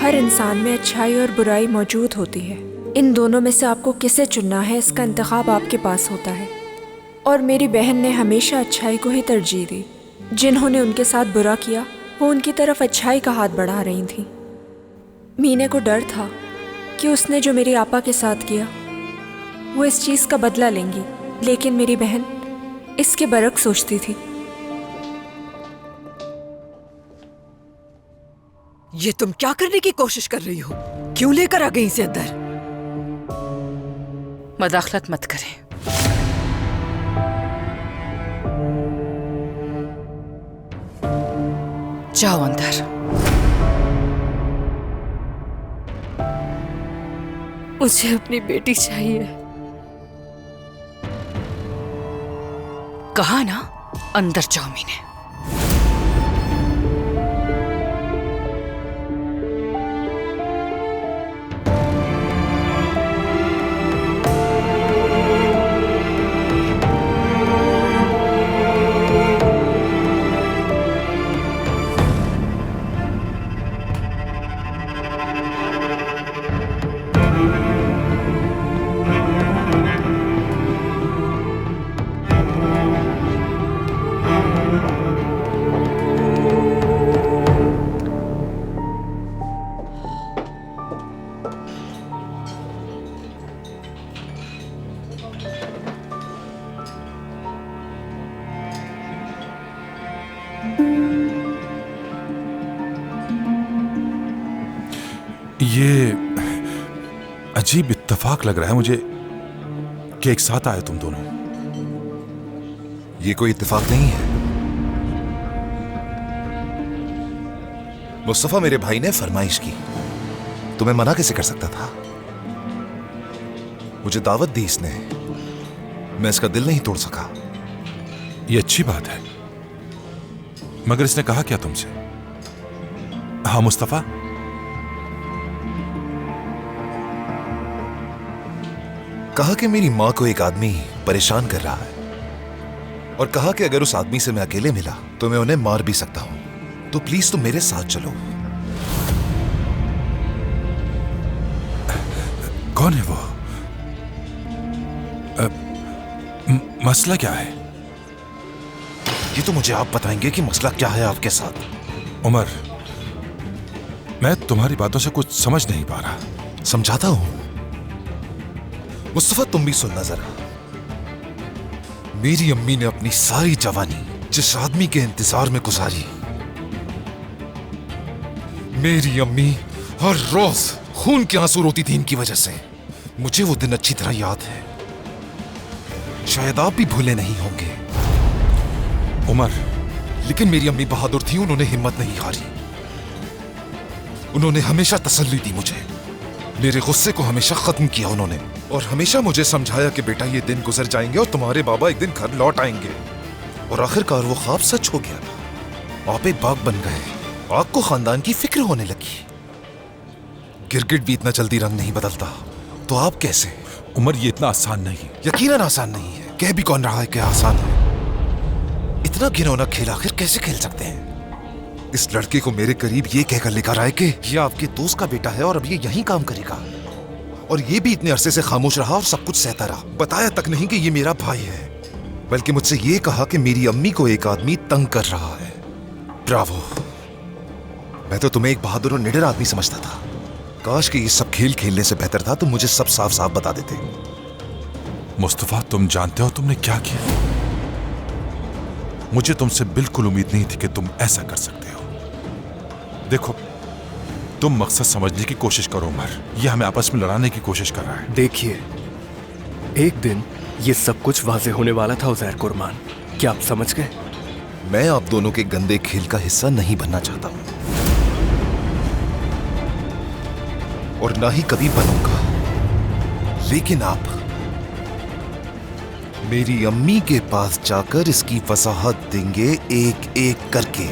हर इंसान में अच्छाई और बुराई मौजूद होती है। इन दोनों में से आपको किसे चुनना है, इसका इंतखाब आपके पास होता है। और मेरी बहन ने हमेशा अच्छाई को ही तरजीह दी। जिन्होंने उनके साथ बुरा किया वो उनकी तरफ अच्छाई का हाथ बढ़ा रही थी। मीने को डर था कि उसने जो मेरी आपा के साथ किया वो इस चीज़ का बदला लेंगी, लेकिन मेरी बहन इसके बरक्स सोचती थी। ये तुम क्या करने की कोशिश कर रही हो? क्यों लेकर आ गई इसे अंदर? मदाखलत मत करें। जाओ अंदर। मुझे अपनी बेटी चाहिए। कहा ना, अंदर जाओ मीने। ये अजीब इत्तेफाक लग रहा है मुझे कि एक साथ आए तुम दोनों। ये कोई इत्तेफाक नहीं है। मुस्तफा मेरे भाई ने फरमाइश की, तो मैं मना कैसे कर सकता था? मुझे दावत दी इसने, मैं इसका दिल नहीं तोड़ सका। ये अच्छी बात है, मगर इसने कहा क्या तुमसे? हाँ मुस्तफा, कहा कि मेरी मां को एक आदमी परेशान कर रहा है, और कहा कि अगर उस आदमी से मैं अकेले मिला तो मैं उन्हें मार भी सकता हूं, तो प्लीज तुम मेरे साथ चलो। कौन है वो? मसला क्या है? ये तो मुझे आप बताएंगे कि मसला क्या है आपके साथ। उमर, मैं तुम्हारी बातों से कुछ समझ नहीं पा रहा। समझाता हूं। मुस्तफा तुम भी सुनना जरा। मेरी अम्मी ने अपनी सारी जवानी जिस आदमी के इंतजार में गुजारी, मेरी अम्मी हर रोज खून के आंसू रोती थी इनकी वजह से। मुझे वो दिन अच्छी तरह याद है, शायद आप भी भूले नहीं होंगे। उमर, लेकिन मेरी अम्मी बहादुर थी, उन्होंने हिम्मत नहीं हारी। उन्होंने हमेशा तसल्ली दी मुझे, मेरे गुस्से को हमेशा खत्म किया उन्होंने, और हमेशा मुझे समझाया कि बेटा ये दिन गुजर जाएंगे और तुम्हारे बाबा एक दिन घर लौट आएंगे। और आखिरकार वो ख्वाब सच हो गया था। आप एक बाग बन गए, आपको खानदान की फिक्र होने लगी। गिरगिट भी इतना जल्दी रंग नहीं बदलता, तो आप कैसे? उमर, ये इतना आसान नहीं। यकीनन आसान नहीं है। कह भी कौन रहा है कि आसान है? इतना घिनौना खेल आखिर कैसे खेल सकते हैं? इस लड़के को मेरे करीब ये कहकर लेकर आए कि ये आपके दोस्त का बेटा है और अब ये यहीं काम करेगा, और ये भी इतने अरसे से खामोश रहा और सब कुछ सहता रहा। बताया तक नहीं कि ये मेरा भाई है, बल्कि मुझसे ये कहा कि मेरी अम्मी को एक आदमी तंग कर रहा है। ब्रावो! मैं तो तुम्हें एक बहादुर और निडर आदमी समझता था। काश कि ये सब खेल खेलने से बेहतर था तुम मुझे सब साफ साफ बता देते। मुस्तफा, तुम जानते हो तुमने क्या किया? मुझे तुमसे बिल्कुल उम्मीद नहीं थी कि तुम ऐसा कर सकते हो। देखो, तुम मकसद समझने की कोशिश करो उमर, ये हमें आपस में लड़ाने की कोशिश कर रहा है। देखिए, एक दिन ये सब कुछ वाज़ेह होने वाला था उज़ैर कुरमान, क्या आप समझ गए? मैं आप दोनों के गंदे खेल का हिस्सा नहीं बनना चाहता हूं, और ना ही कभी बनूंगा। लेकिन आप मेरी अम्मी के पास जाकर इसकी वजाहत देंगे एक एक करके।